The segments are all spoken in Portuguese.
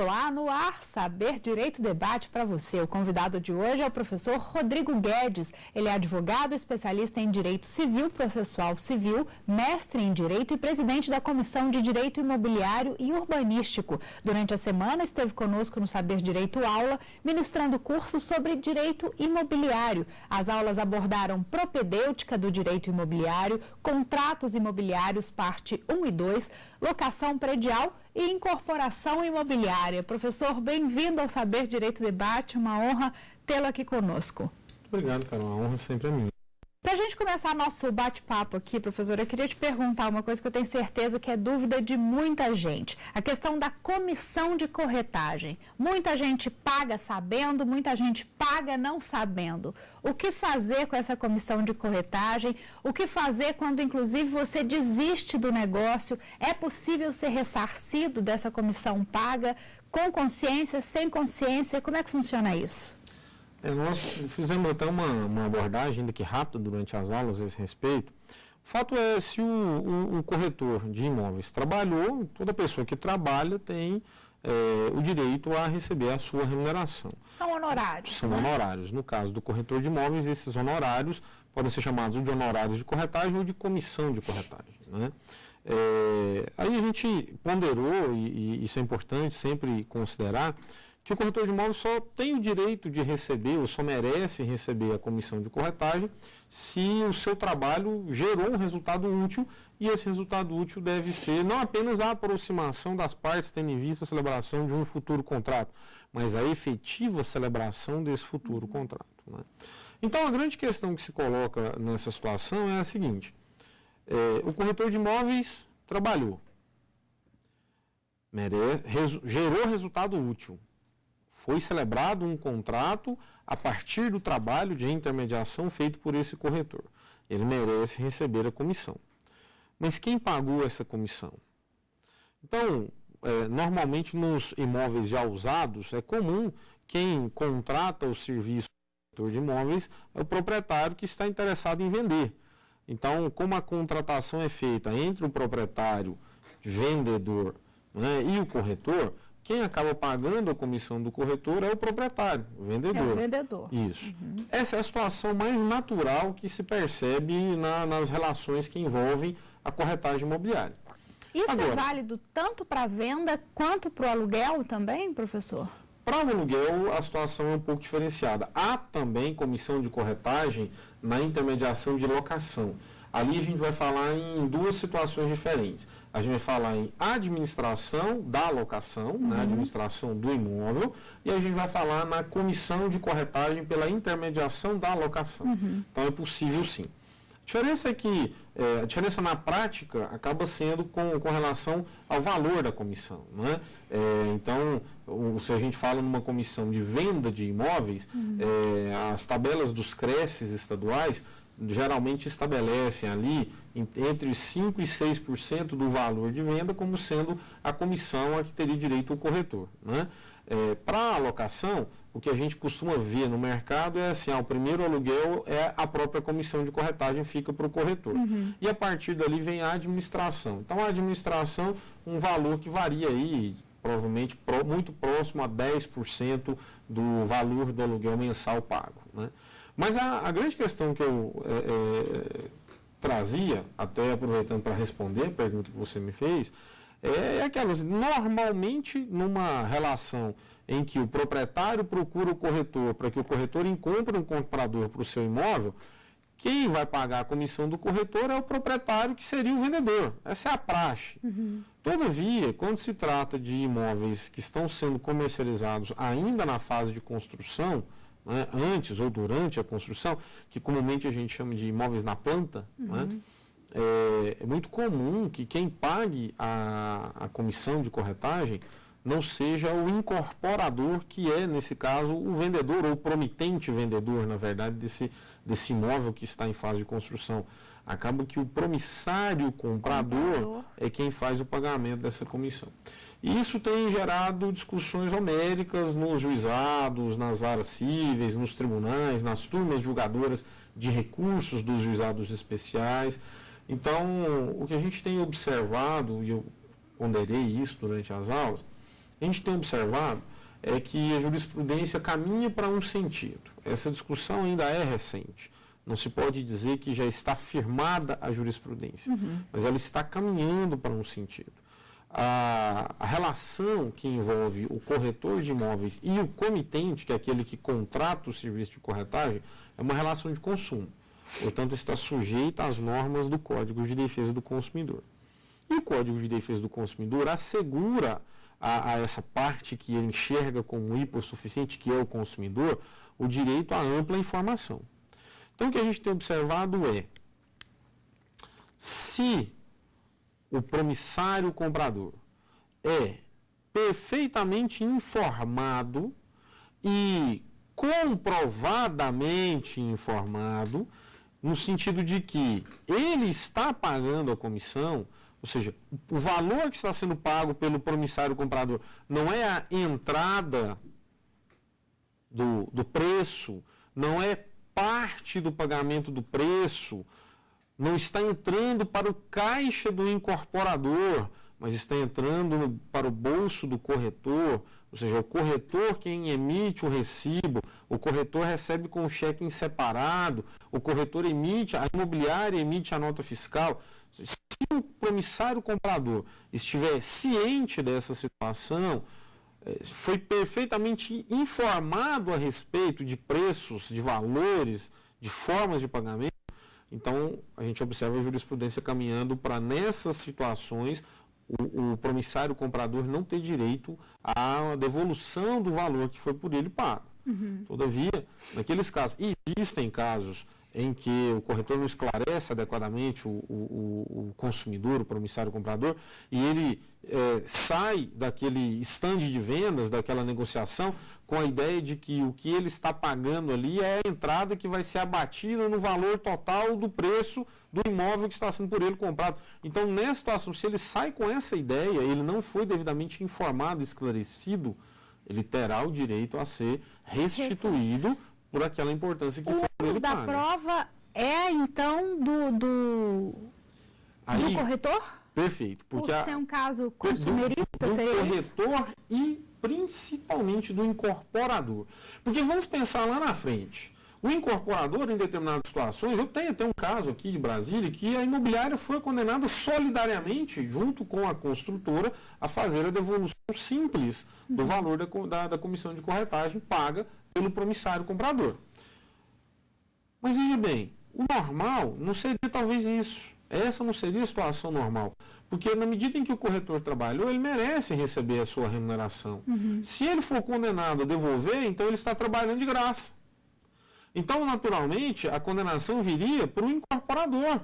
Olá, no ar, Saber Direito Debate para você. O convidado de hoje é o professor Rodrigo Guedes. Ele é advogado, especialista em Direito Civil, Processual Civil, mestre em Direito e presidente da Comissão de Direito Imobiliário e Urbanístico. Durante a semana, esteve conosco no Saber Direito Aula, ministrando cursos sobre Direito Imobiliário. As aulas abordaram propedêutica do Direito Imobiliário, contratos imobiliários, parte 1 e 2, locação predial e incorporação imobiliária. Professor, bem-vindo ao Saber Direito Debate, uma honra tê-lo aqui conosco. Muito obrigado, Carol, a honra sempre é minha. Para a gente começar nosso bate-papo aqui, professor, eu queria te perguntar uma coisa que eu tenho certeza que é dúvida de muita gente. A questão da comissão de corretagem. Muita gente paga sabendo, muita gente paga não sabendo. O que fazer com essa comissão de corretagem? O que fazer quando, inclusive, você desiste do negócio? É possível ser ressarcido dessa comissão paga com consciência, sem consciência? Como é que funciona isso? Nós fizemos até uma abordagem ainda que rápida durante as aulas a esse respeito. O fato é, se o corretor de imóveis trabalhou, toda pessoa que trabalha tem o direito a receber a sua remuneração. São honorários. São honorários. No caso do corretor de imóveis, esses honorários podem ser chamados de honorários de corretagem ou de comissão de corretagem, né? Aí a gente ponderou, e isso é importante sempre considerar, que o corretor de imóveis só tem o direito de receber, ou só merece receber a comissão de corretagem, se o seu trabalho gerou um resultado útil, e esse resultado útil deve ser não apenas a aproximação das partes, tendo em vista a celebração de um futuro contrato, mas a efetiva celebração desse futuro contrato, né? Então, a grande questão que se coloca nessa situação é a seguinte: o corretor de imóveis trabalhou, gerou resultado útil. Foi celebrado um contrato a partir do trabalho de intermediação feito por esse corretor. Ele merece receber a comissão. Mas quem pagou essa comissão? Então, normalmente nos imóveis já usados, é comum quem contrata o serviço do corretor de imóveis é o proprietário que está interessado em vender. Então, como a contratação é feita entre o proprietário, vendedor, né, e o corretor, quem acaba pagando a comissão do corretor é o proprietário, o vendedor. É o vendedor. Isso. Essa é a situação mais natural que se percebe nas relações que envolvem a corretagem imobiliária. Isso agora, é válido tanto para a venda quanto para o aluguel também, professor? Para o aluguel, a situação é um pouco diferenciada. Há também comissão de corretagem na intermediação de locação. Ali a gente vai falar em duas situações diferentes. A gente vai falar em administração da locação, né, administração do imóvel, e a gente vai falar na comissão de corretagem pela intermediação da locação. Então é possível sim. A diferença é que, a diferença na prática acaba sendo com relação ao valor da comissão, né? Então, se a gente fala numa comissão de venda de imóveis, as tabelas dos CRECs estaduais geralmente estabelecem ali entre 5% e 6% do valor de venda como sendo a comissão a que teria direito o corretor, né? Para a alocação, o que a gente costuma ver no mercado é assim, o primeiro aluguel é a própria comissão de corretagem fica para o corretor. E a partir dali vem a administração. Então a administração, um valor que varia aí, provavelmente muito próximo a 10% do valor do aluguel mensal pago, né? Mas a grande questão que eu trazia, até aproveitando para responder a pergunta que você me fez, é aquelas, normalmente numa relação em que o proprietário procura o corretor para que o corretor encontre um comprador para o seu imóvel, quem vai pagar a comissão do corretor é o proprietário, que seria o vendedor. Essa é a praxe. Todavia, quando se trata de imóveis que estão sendo comercializados ainda na fase de construção, né, antes ou durante a construção, que comumente a gente chama de imóveis na planta, né, é muito comum que quem pague a comissão de corretagem não seja o incorporador, que é, nesse caso, o vendedor ou o promitente vendedor, na verdade, desse imóvel que está em fase de construção. Acaba que o promissário comprador é quem faz o pagamento dessa comissão. E isso tem gerado discussões homéricas nos juizados, nas varas cíveis, nos tribunais, nas turmas julgadoras de recursos dos juizados especiais. Então, o que a gente tem observado, e eu ponderei isso durante as aulas, a gente tem observado é que a jurisprudência caminha para um sentido. Essa discussão ainda é recente. Não se pode dizer que já está firmada a jurisprudência, mas ela está caminhando para um sentido. A relação que envolve o corretor de imóveis e o comitente, que é aquele que contrata o serviço de corretagem, é uma relação de consumo. Portanto, está sujeita às normas do Código de Defesa do Consumidor. E o Código de Defesa do Consumidor assegura a essa parte que ele enxerga como hipossuficiente, que é o consumidor, o direito à ampla informação. Então, o que a gente tem observado é, se o promissário comprador é perfeitamente informado e comprovadamente informado, no sentido de que ele está pagando a comissão, ou seja, o valor que está sendo pago pelo promissário comprador não é a entrada do preço, não é parte do pagamento do preço, não está entrando para o caixa do incorporador, mas está entrando para o bolso do corretor, ou seja, o corretor quem emite o recibo, o corretor recebe com o cheque em separado, o corretor emite, a imobiliária emite a nota fiscal. Se o promissário comprador estiver ciente dessa situação, foi perfeitamente informado a respeito de preços, de valores, de formas de pagamento, então a gente observa a jurisprudência caminhando para, nessas situações, o promissário comprador não ter direito à devolução do valor que foi por ele pago. Todavia, naqueles casos, existem casos em que o corretor não esclarece adequadamente o consumidor, o promissário comprador, e ele sai daquele stand de vendas, daquela negociação, com a ideia de que o que ele está pagando ali é a entrada que vai ser abatida no valor total do preço do imóvel que está sendo por ele comprado. Então, nessa situação, se ele sai com essa ideia, ele não foi devidamente informado, esclarecido, ele terá o direito a ser restituído por aquela importância que foi por ele pago. O da prova é, então, do corretor? Perfeito. Porque por ser um caso consumerista, seria isso? Do corretor e principalmente do incorporador. Porque vamos pensar lá na frente. O incorporador, em determinadas situações, eu tenho até um caso aqui de Brasília, que a imobiliária foi condenada solidariamente, junto com a construtora, a fazer a devolução simples do valor da comissão de corretagem paga pelo promissário comprador. Mas veja bem, o normal não seria talvez isso. Essa não seria a situação normal. Porque na medida em que o corretor trabalhou, ele merece receber a sua remuneração. Se ele for condenado a devolver, então ele está trabalhando de graça. Então, naturalmente, a condenação viria para o incorporador,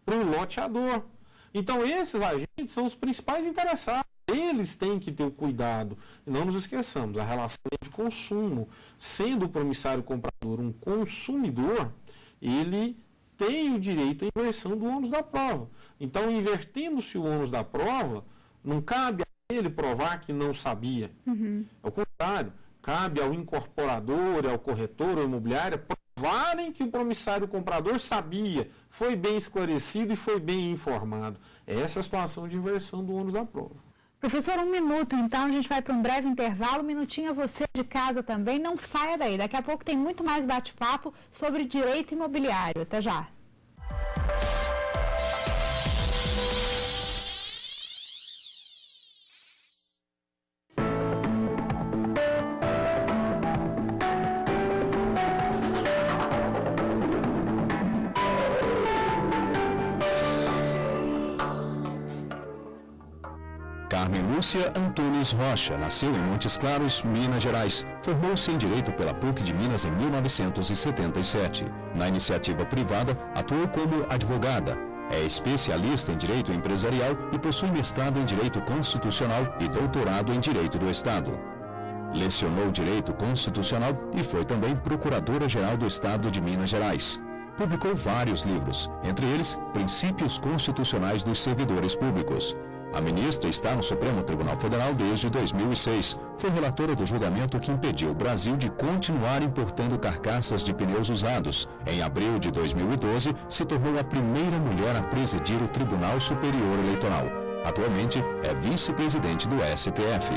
para o loteador. Então, esses agentes são os principais interessados. Eles têm que ter o cuidado. E não nos esqueçamos, a relação de consumo. Sendo o promissário comprador um consumidor, ele tem o direito à inversão do ônus da prova. Então, invertendo-se o ônus da prova, não cabe a ele provar que não sabia. Ao contrário, cabe ao incorporador, ao corretor ou imobiliária provarem que o promissário comprador sabia, foi bem esclarecido e foi bem informado. Essa é a situação de inversão do ônus da prova. Professor, 1 minuto, então a gente vai para um breve intervalo. 1 minutinho, você de casa também, não saia daí. Daqui a pouco tem muito mais bate-papo sobre direito imobiliário. Até já. Carmen Lúcia Antunes Rocha nasceu em Montes Claros, Minas Gerais. Formou-se em Direito pela PUC de Minas em 1977. Na iniciativa privada, atuou como advogada. É especialista em Direito Empresarial e possui mestrado em Direito Constitucional e doutorado em Direito do Estado. Lecionou Direito Constitucional e foi também Procuradora-Geral do Estado de Minas Gerais. Publicou vários livros, entre eles Princípios Constitucionais dos Servidores Públicos. A ministra está no Supremo Tribunal Federal desde 2006. Foi relatora do julgamento que impediu o Brasil de continuar importando carcaças de pneus usados. Em abril de 2012, se tornou a primeira mulher a presidir o Tribunal Superior Eleitoral. Atualmente, é vice-presidente do STF.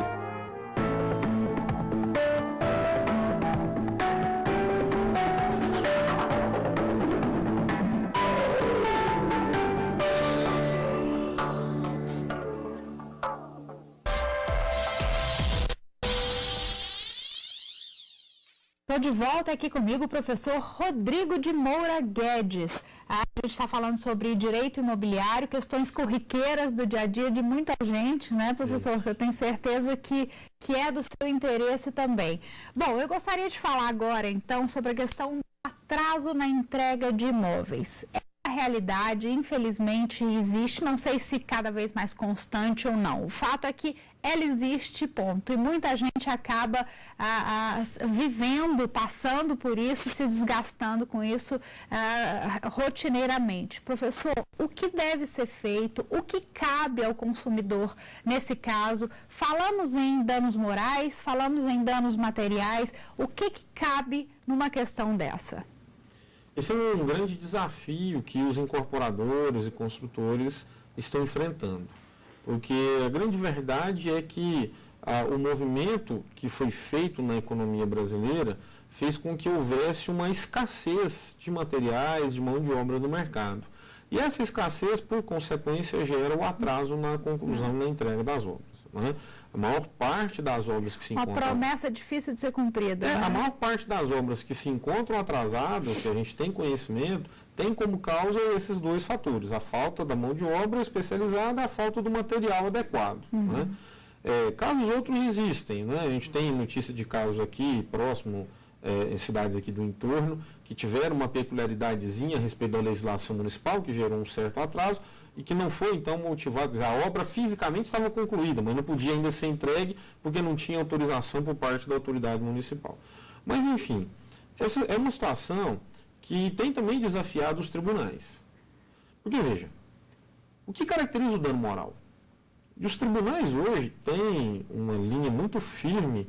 Estou de volta aqui comigo o professor Rodrigo de Moura Guedes. A gente está falando sobre direito imobiliário, questões corriqueiras do dia a dia de muita gente, né, professor? Eu tenho certeza que é do seu interesse também. Bom, eu gostaria de falar agora, então, sobre a questão do atraso na entrega de imóveis. A realidade, infelizmente, existe, não sei se cada vez mais constante ou não. O fato é que ela existe, ponto. E muita gente acaba vivendo, passando por isso, se desgastando com isso rotineiramente. Professor, o que deve ser feito? O que cabe ao consumidor nesse caso? Falamos em danos morais, falamos em danos materiais. O que cabe numa questão dessa? Esse é um grande desafio que os incorporadores e construtores estão enfrentando. Porque a grande verdade é que o movimento que foi feito na economia brasileira fez com que houvesse uma escassez de materiais, de mão de obra no mercado. E essa escassez, por consequência, gera o atraso na conclusão e na entrega das obras. Né? A maior parte das obras que se encontram... Uma promessa difícil de ser cumprida. A maior parte das obras que se encontram atrasadas, que a gente tem conhecimento, tem como causa esses dois fatores: a falta da mão de obra especializada e a falta do material adequado. Né? Casos outros existem. Né? A gente tem notícia de casos aqui, próximo, em cidades aqui do entorno, que tiveram uma peculiaridadezinha a respeito da legislação municipal, que gerou um certo atraso, e que não foi, então, motivado. A obra fisicamente estava concluída, mas não podia ainda ser entregue porque não tinha autorização por parte da autoridade municipal. Mas, enfim, essa é uma situação que tem também desafiado os tribunais. Porque, veja, o que caracteriza o dano moral? E os tribunais hoje têm uma linha muito firme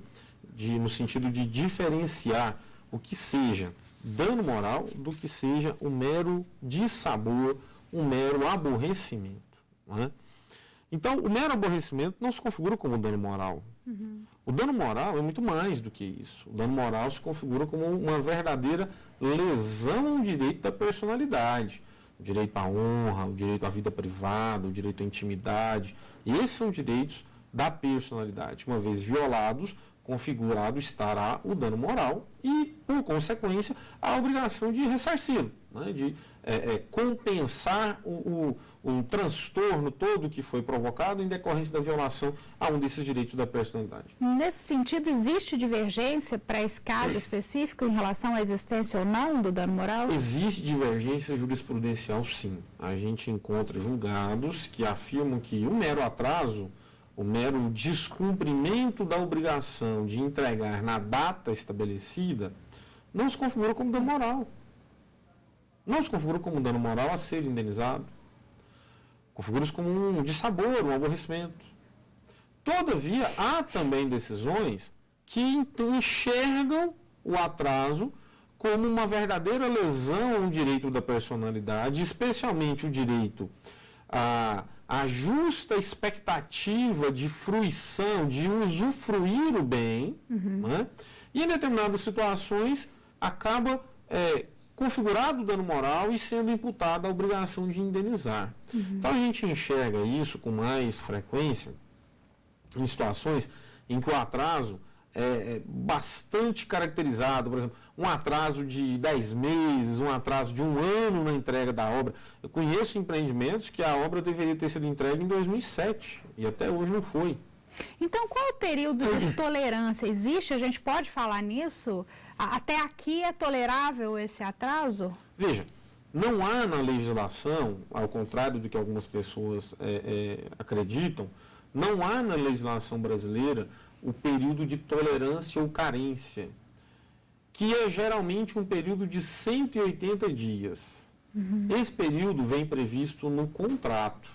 no sentido de diferenciar o que seja dano moral do que seja um mero dissabor, um mero aborrecimento. Não é? Então, o mero aborrecimento não se configura como dano moral. O dano moral é muito mais do que isso. O dano moral se configura como uma verdadeira lesão ao direito da personalidade. O direito à honra, o direito à vida privada, o direito à intimidade. E esses são direitos da personalidade. Uma vez violados, configurado estará o dano moral e, por consequência, a obrigação de ressarci-lo, né, de compensar o transtorno todo que foi provocado em decorrência da violação a um desses direitos da personalidade. Nesse sentido, existe divergência para esse caso específico em relação à existência ou não do dano moral? Existe divergência jurisprudencial, sim. A gente encontra julgados que afirmam que o mero atraso, o mero descumprimento da obrigação de entregar na data estabelecida, não se configura como dano moral. Não se configura como dano moral a ser indenizado. Configura-se como um dissabor, um aborrecimento. Todavia, há também decisões que enxergam o atraso como uma verdadeira lesão a um direito da personalidade, especialmente o direito a justa expectativa de fruição, de usufruir o bem, né? E em determinadas situações acaba configurado o dano moral e sendo imputada a obrigação de indenizar. Então a gente enxerga isso com mais frequência em situações em que o atraso é bastante caracterizado, por exemplo, um atraso de 10 meses, um atraso de 1 ano na entrega da obra. Eu conheço empreendimentos que a obra deveria ter sido entregue em 2007 e até hoje não foi. Então, qual o período de tolerância? Existe? A gente pode falar nisso? Até aqui é tolerável esse atraso? Veja, não há na legislação, ao contrário do que algumas pessoas acreditam, não há na legislação brasileira o período de tolerância ou carência, que é geralmente um período de 180 dias. Esse período vem previsto no contrato.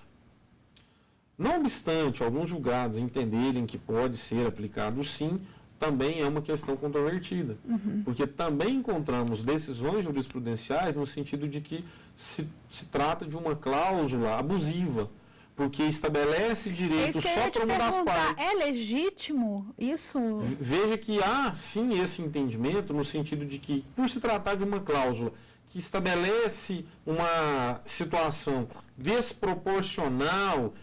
Não obstante alguns julgados entenderem que pode ser aplicado sim, também é uma questão controvertida, porque também encontramos decisões jurisprudenciais no sentido de que se trata de uma cláusula abusiva, porque estabelece direito só para uma das partes. É legítimo isso? Veja que há sim esse entendimento no sentido de que, por se tratar de uma cláusula que estabelece uma situação desproporcional,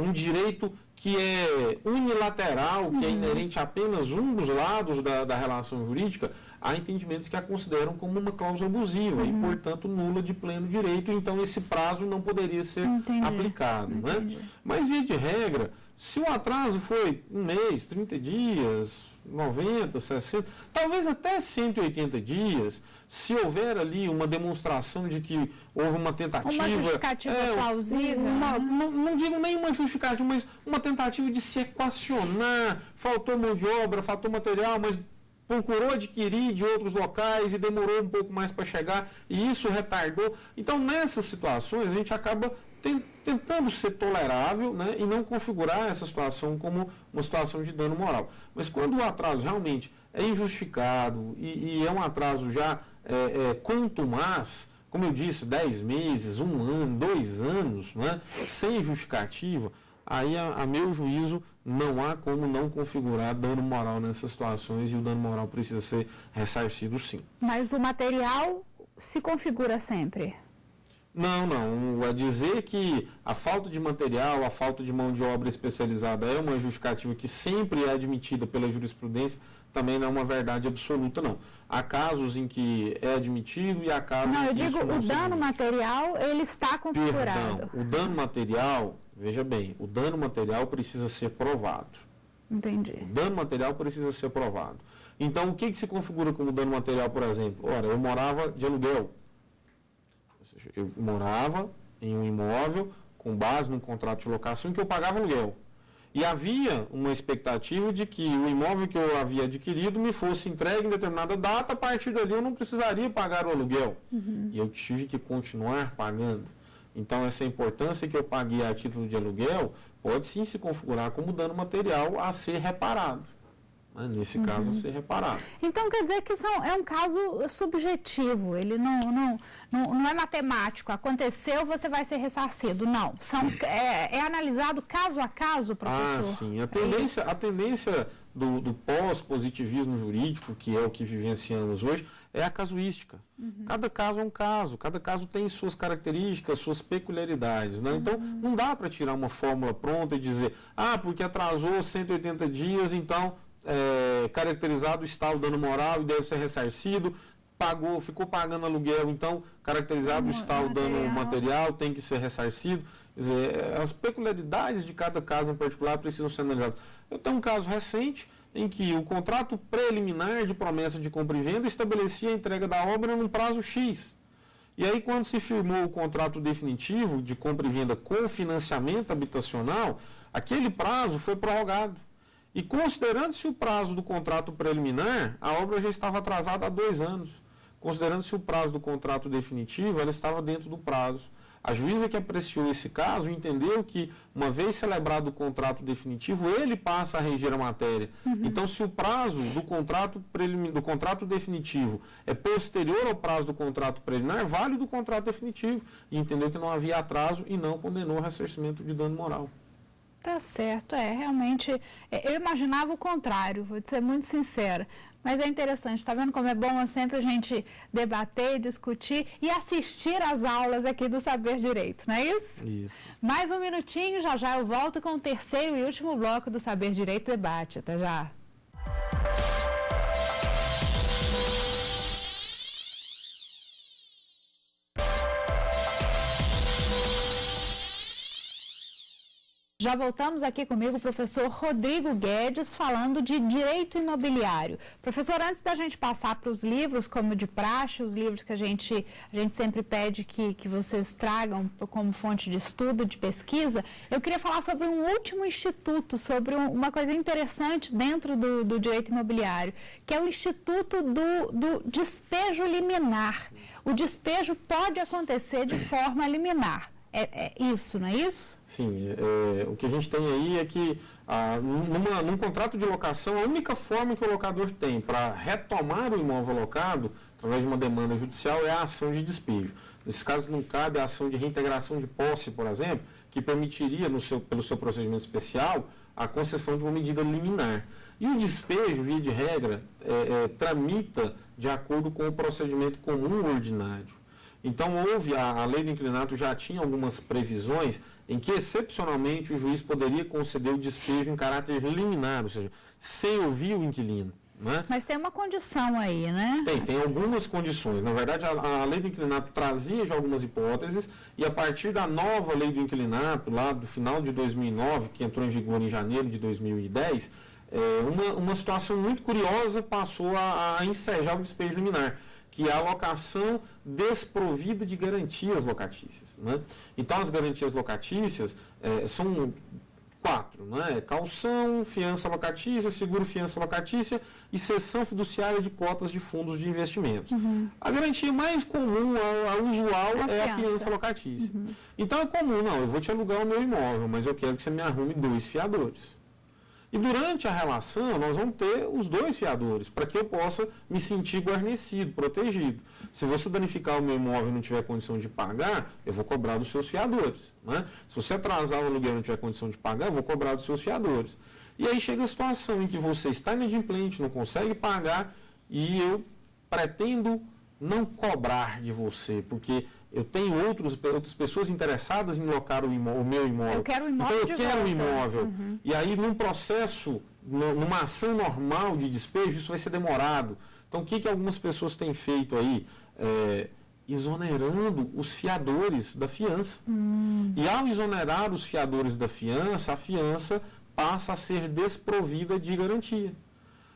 um direito que é unilateral, que é inerente a apenas um dos lados da relação jurídica, há entendimentos que a consideram como uma cláusula abusiva e, portanto, nula de pleno direito, então esse prazo não poderia ser aplicado. Né? Mas, via de regra, se o atraso foi 1 mês, 30 dias, 90, 60, talvez até 180 dias, se houver ali uma demonstração de que houve uma tentativa... Uma justificativa plausível. Não digo nem uma justificativa, mas uma tentativa de se equacionar, faltou mão de obra, faltou material, mas procurou adquirir de outros locais e demorou um pouco mais para chegar, e isso retardou. Então, nessas situações, a gente acaba tentando ser tolerável, né, e não configurar essa situação como uma situação de dano moral. Mas quando o atraso realmente é injustificado e é um atraso já contumaz, como eu disse, 10 meses, 1 ano, 2 anos, né, sem justificativa, aí, a meu juízo, não há como não configurar dano moral nessas situações e o dano moral precisa ser ressarcido, sim. Mas o material se configura sempre? Não. É dizer que a falta de material, a falta de mão de obra especializada é uma justificativa que sempre é admitida pela jurisprudência, também não é uma verdade absoluta, não. Há casos em que é admitido e há casos em que isso não é. O dano material, ele está configurado. Perdão, o dano material, veja bem, o dano material precisa ser provado. Entendi. O dano material precisa ser provado. Então, o que se configura como dano material, por exemplo? Ora, eu morava de aluguel. Eu morava em um imóvel com base num contrato de locação em que eu pagava aluguel. E havia uma expectativa de que o imóvel que eu havia adquirido me fosse entregue em determinada data, a partir dali eu não precisaria pagar o aluguel. E eu tive que continuar pagando. Então, essa importância que eu paguei a título de aluguel pode sim se configurar como dano material a ser reparado. Nesse caso, a ser reparado. Então, quer dizer que é um caso subjetivo, ele não é matemático. Aconteceu, você vai ser ressarcido. Não, é analisado caso a caso, professor? Sim. A tendência do pós-positivismo jurídico, que é o que vivenciamos hoje, é a casuística. Cada caso é um caso, cada caso tem suas características, suas peculiaridades. Né? Então, não dá para tirar uma fórmula pronta e dizer, porque atrasou 180 dias, então... caracterizado está o dano moral e deve ser ressarcido, ficou pagando aluguel, então caracterizado está o dano material, tem que ser ressarcido. Quer dizer, as peculiaridades de cada caso em particular precisam ser analisadas. Eu tenho um caso recente em que o contrato preliminar de promessa de compra e venda estabelecia a entrega da obra num prazo X. E aí, quando se firmou o contrato definitivo de compra e venda com financiamento habitacional, aquele prazo foi prorrogado. E considerando-se o prazo do contrato preliminar, a obra já estava atrasada há 2 anos. Considerando-se o prazo do contrato definitivo, ela estava dentro do prazo. A juíza que apreciou esse caso entendeu que, uma vez celebrado o contrato definitivo, ele passa a reger a matéria. Então, se o prazo do contrato definitivo é posterior ao prazo do contrato preliminar, vale do contrato definitivo. E entendeu que não havia atraso e não condenou o ressarcimento de dano moral. Tá certo, realmente, eu imaginava o contrário, vou ser muito sincera, mas é interessante, está vendo como é bom sempre a gente debater, discutir e assistir às aulas aqui do Saber Direito, não é isso? Isso. Mais um minutinho, já eu volto com o terceiro e último bloco do Saber Direito Debate, até já. Já voltamos aqui comigo o professor Rodrigo Guedes, falando de direito imobiliário. Professor, antes da gente passar para os livros, como de praxe, os livros que a gente sempre pede que vocês tragam como fonte de estudo, de pesquisa, eu queria falar sobre um último instituto, sobre uma coisa interessante dentro do direito imobiliário, que é o Instituto do Despejo Liminar. O despejo pode acontecer de forma liminar. É isso, não é isso? Sim, o que a gente tem aí é que num contrato de locação, a única forma que o locador tem para retomar o imóvel alocado, através de uma demanda judicial, é a ação de despejo. Nesses casos não cabe a ação de reintegração de posse, por exemplo, que permitiria, pelo seu procedimento especial, a concessão de uma medida liminar. E o despejo, via de regra, tramita de acordo com o procedimento comum ordinário. Então, a lei do inquilinato já tinha algumas previsões em que, excepcionalmente, o juiz poderia conceder o despejo em caráter liminar, ou seja, sem ouvir o inquilino. Né? Mas tem uma condição aí, né? Tem algumas condições. Na verdade, a lei do inquilinato trazia já algumas hipóteses e a partir da nova lei do inquilinato, lá do final de 2009, que entrou em vigor em janeiro de 2010, uma situação muito curiosa passou a ensejar o despejo liminar, que é a locação desprovida de garantias locatícias. Né? Então, as garantias locatícias são 4, né? Calção, fiança locatícia, seguro fiança locatícia e cessão fiduciária de cotas de fundos de investimentos. A garantia mais comum, a usual, é a fiança locatícia. Então é comum, não, eu vou te alugar o meu imóvel, mas eu quero que você me arrume 2 fiadores. E durante a relação, nós vamos ter os 2 fiadores, para que eu possa me sentir guarnecido, protegido. Se você danificar o meu imóvel e não tiver condição de pagar, eu vou cobrar dos seus fiadores. Né? Se você atrasar o aluguel e não tiver condição de pagar, eu vou cobrar dos seus fiadores. E aí chega a situação em que você está inadimplente, não consegue pagar, e eu pretendo não cobrar de você, porque eu tenho outras pessoas interessadas em locar o meu imóvel. Eu quero o imóvel. Então eu quero o imóvel. E aí, num processo, numa ação normal de despejo, isso vai ser demorado. Então, o que algumas pessoas têm feito aí? Exonerando os fiadores da fiança. E ao exonerar os fiadores da fiança, a fiança passa a ser desprovida de garantia.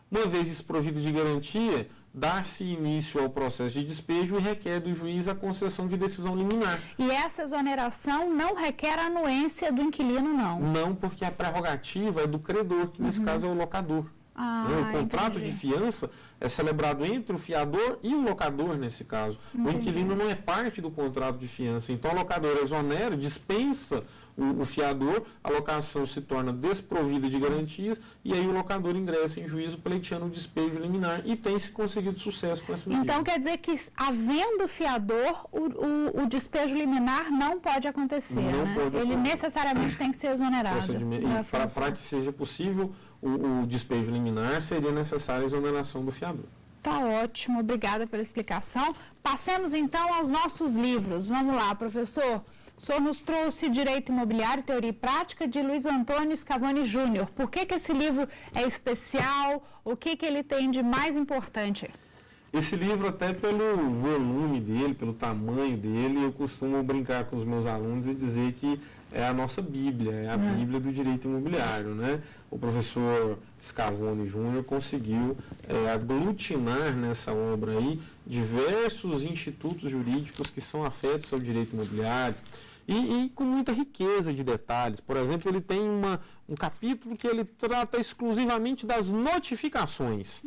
Uma vez desprovida de garantia, dar-se início ao processo de despejo e requer do juiz a concessão de decisão liminar. E essa exoneração não requer a anuência do inquilino, não? Não, porque a prerrogativa é do credor, que nesse caso é o locador. O contrato de fiança é celebrado entre o fiador e o locador, nesse caso. O inquilino não é parte do contrato de fiança. Então, o locador exonera, dispensa o fiador, a locação se torna desprovida de garantias e aí o locador ingressa em juízo pleiteando o despejo liminar e tem-se conseguido sucesso com essa medida. Então, quer dizer que, havendo fiador, o despejo liminar não pode acontecer, não né? pode Ele necessariamente tem que ser exonerado. Para que seja possível o despejo liminar, seria necessária a exoneração do fiador. Tá ótimo, obrigada pela explicação. Passemos então aos nossos livros. Vamos lá, professor. O senhor nos trouxe Direito Imobiliário, Teoria e Prática, de Luiz Antônio Scavone Júnior. Por que esse livro é especial? O que ele tem de mais importante? Esse livro, até pelo volume dele, pelo tamanho dele, eu costumo brincar com os meus alunos e dizer que é a nossa Bíblia, é a Bíblia do Direito Imobiliário, né? O professor Scavone Júnior conseguiu aglutinar nessa obra aí diversos institutos jurídicos que são afetos ao direito imobiliário e com muita riqueza de detalhes. Por exemplo, ele tem um capítulo que ele trata exclusivamente das notificações.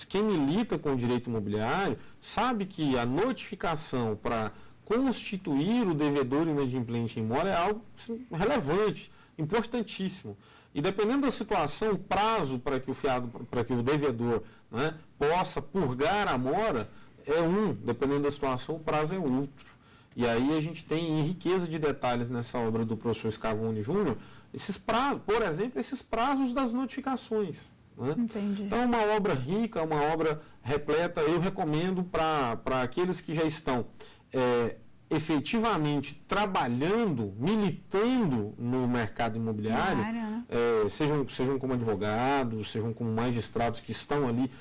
Quem milita com o direito imobiliário sabe que a notificação para constituir o devedor inadimplente em mora é algo relevante, importantíssimo. E dependendo da situação, o prazo para que o devedor, né, possa purgar a mora é dependendo da situação, o prazo é outro. E aí a gente tem riqueza de detalhes nessa obra do professor Scavone Júnior, por exemplo, esses prazos das notificações. Né? Entendi. Então é uma obra rica, uma obra repleta, eu recomendo para aqueles que já estão efetivamente trabalhando, militando no mercado imobiliário, sejam como advogados, sejam como magistrados que estão ali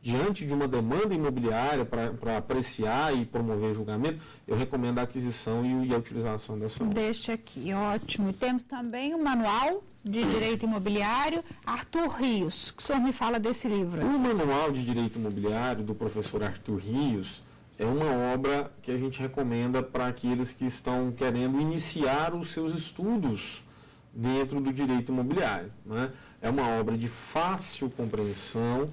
diante de uma demanda imobiliária para apreciar e promover julgamento, eu recomendo a aquisição e a utilização dessa obra. Deixa aqui, ótimo. E temos também o Manual de Direito Imobiliário, Arthur Rios. O que o senhor me fala desse livro? O Manual de Direito Imobiliário, do professor Arthur Rios, é uma obra que a gente recomenda para aqueles que estão querendo iniciar os seus estudos dentro do direito imobiliário. Né? É uma obra de fácil compreensão,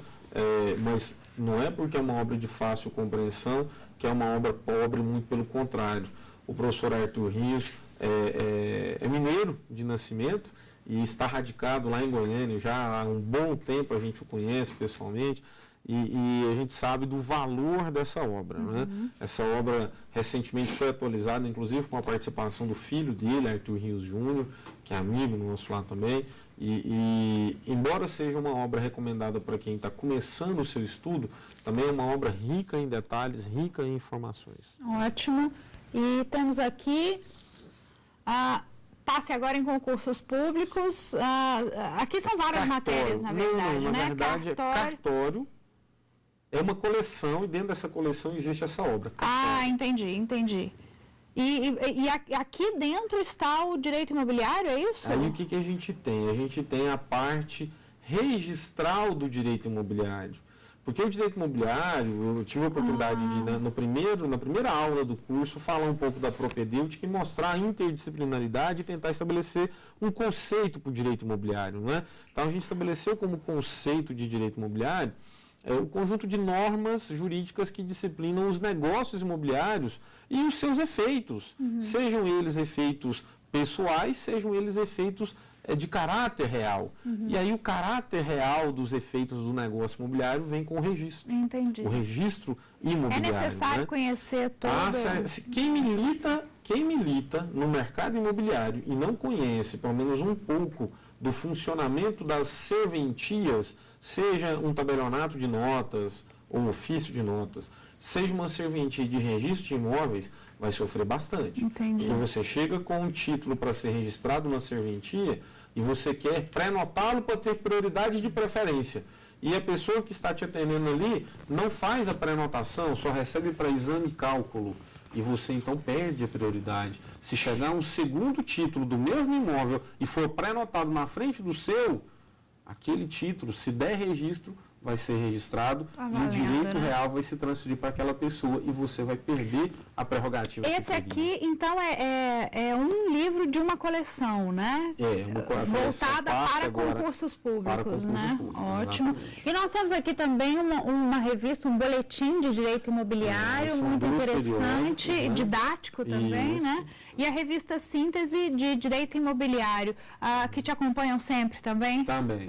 mas não é porque é uma obra de fácil compreensão que é uma obra pobre, muito pelo contrário. O professor Arthur Rios é mineiro de nascimento e está radicado lá em Goiânia já há um bom tempo, a gente o conhece pessoalmente. E a gente sabe do valor dessa obra. Né? Essa obra recentemente foi atualizada, inclusive com a participação do filho dele, Arthur Rios Júnior, que é amigo nosso lá também. E embora seja uma obra recomendada para quem está começando o seu estudo, também é uma obra rica em detalhes, rica em informações. Ótimo. E temos aqui a passe agora em concursos públicos. Aqui são várias matérias, na verdade, não, né? Na verdade, cartório é uma coleção e dentro dessa coleção existe essa obra. Cartório. Entendi. E aqui dentro está o direito imobiliário, é isso? Aí o que a gente tem? A gente tem a parte registral do direito imobiliário. Porque o direito imobiliário, eu tive a oportunidade de, na primeira aula do curso, falar um pouco da propedêutica e mostrar a interdisciplinaridade e tentar estabelecer um conceito para o direito imobiliário. Né? Então, a gente estabeleceu como conceito de direito imobiliário o conjunto de normas jurídicas que disciplinam os negócios imobiliários e os seus efeitos, sejam eles efeitos pessoais, sejam eles efeitos de caráter real. E aí o caráter real dos efeitos do negócio imobiliário vem com o registro. Entendi. O registro imobiliário. É necessário conhecer todo... Quem milita no mercado imobiliário e não conhece, pelo menos um pouco, do funcionamento das serventias, seja um tabelionato de notas ou ofício de notas, seja uma serventia de registro de imóveis, vai sofrer bastante. Entendi. Então você chega com um título para ser registrado na serventia e você quer pré-notá-lo para ter prioridade de preferência. E a pessoa que está te atendendo ali não faz a pré-notação, só recebe para exame e cálculo. E você então perde a prioridade. Se chegar um segundo título do mesmo imóvel e for pré-notado na frente do seu, aquele título, se der registro, vai ser registrado e o direito real vai se transferir para aquela pessoa e você vai perder a prerrogativa. Esse aqui, então, é um livro de uma coleção, né? Uma coleção voltada para concursos públicos, né? Ótimo. Exatamente. E nós temos aqui também uma revista, um boletim de direito imobiliário, muito interessante, didático também, né? E a revista Síntese de Direito Imobiliário, que te acompanham sempre também? Também.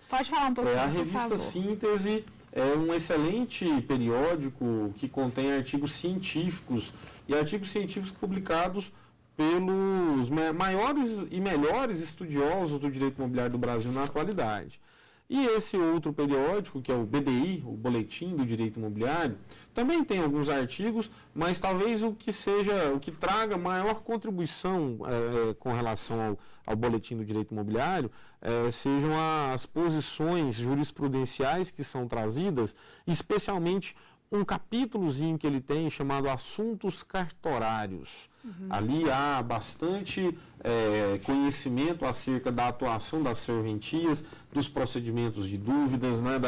Pode falar um pouquinho, a revista Síntese é um excelente periódico que contém artigos científicos e artigos científicos publicados pelos maiores e melhores estudiosos do direito imobiliário do Brasil na atualidade. E esse outro periódico, que é o BDI, o Boletim do Direito Imobiliário, também tem alguns artigos, mas talvez o que traga maior contribuição com relação ao Boletim do Direito Imobiliário sejam as posições jurisprudenciais que são trazidas, especialmente um capítulozinho que ele tem chamado Assuntos Cartorários. Ali há bastante conhecimento acerca da atuação das serventias, dos procedimentos de dúvidas, né,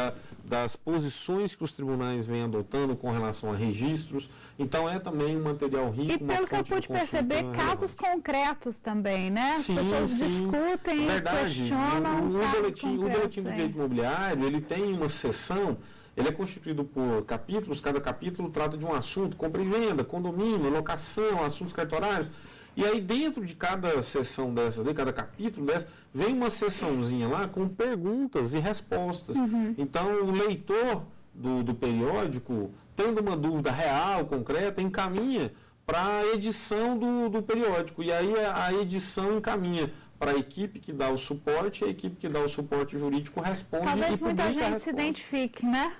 das posições que os tribunais vêm adotando com relação a registros. Então é também um material rico. E pelo que eu pude perceber, casos concretos também, né? As pessoas discutem, questionam. O boletim do direito imobiliário, ele tem uma seção. Ele é constituído por capítulos, cada capítulo trata de um assunto, compra e venda, condomínio, locação, assuntos cartorários. E aí dentro de cada sessão dessas, de cada capítulo dessa, vem uma sessãozinha lá com perguntas e respostas. Então o leitor do periódico, tendo uma dúvida real, concreta, encaminha para a edição do periódico. E aí a edição encaminha para a equipe que dá o suporte, e a equipe que dá o suporte jurídico responde. Talvez muita gente se identifique, né?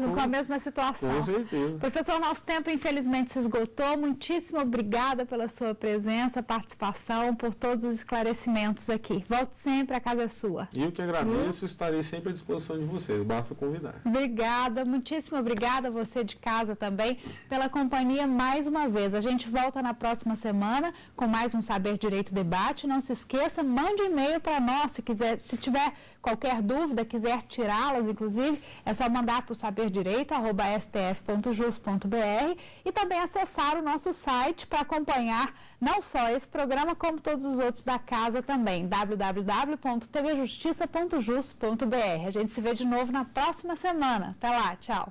Com a mesma situação. Com certeza. Professor, nosso tempo infelizmente se esgotou. Muitíssimo obrigada pela sua presença, participação, por todos os esclarecimentos aqui. Volte sempre, a casa é sua. Eu que agradeço, estarei sempre à disposição de vocês, basta convidar. Obrigada, muitíssimo obrigada a você de casa também pela companhia mais uma vez. A gente volta na próxima semana com mais um Saber Direito Debate. Não se esqueça, mande um e-mail para nós, se tiver qualquer dúvida, quiser tirá-las, inclusive, é só mandar para o saberdireito@stf.jus.br e também acessar o nosso site para acompanhar não só esse programa, como todos os outros da casa também, www.tvjustiça.jus.br. A gente se vê de novo na próxima semana. Até lá, tchau!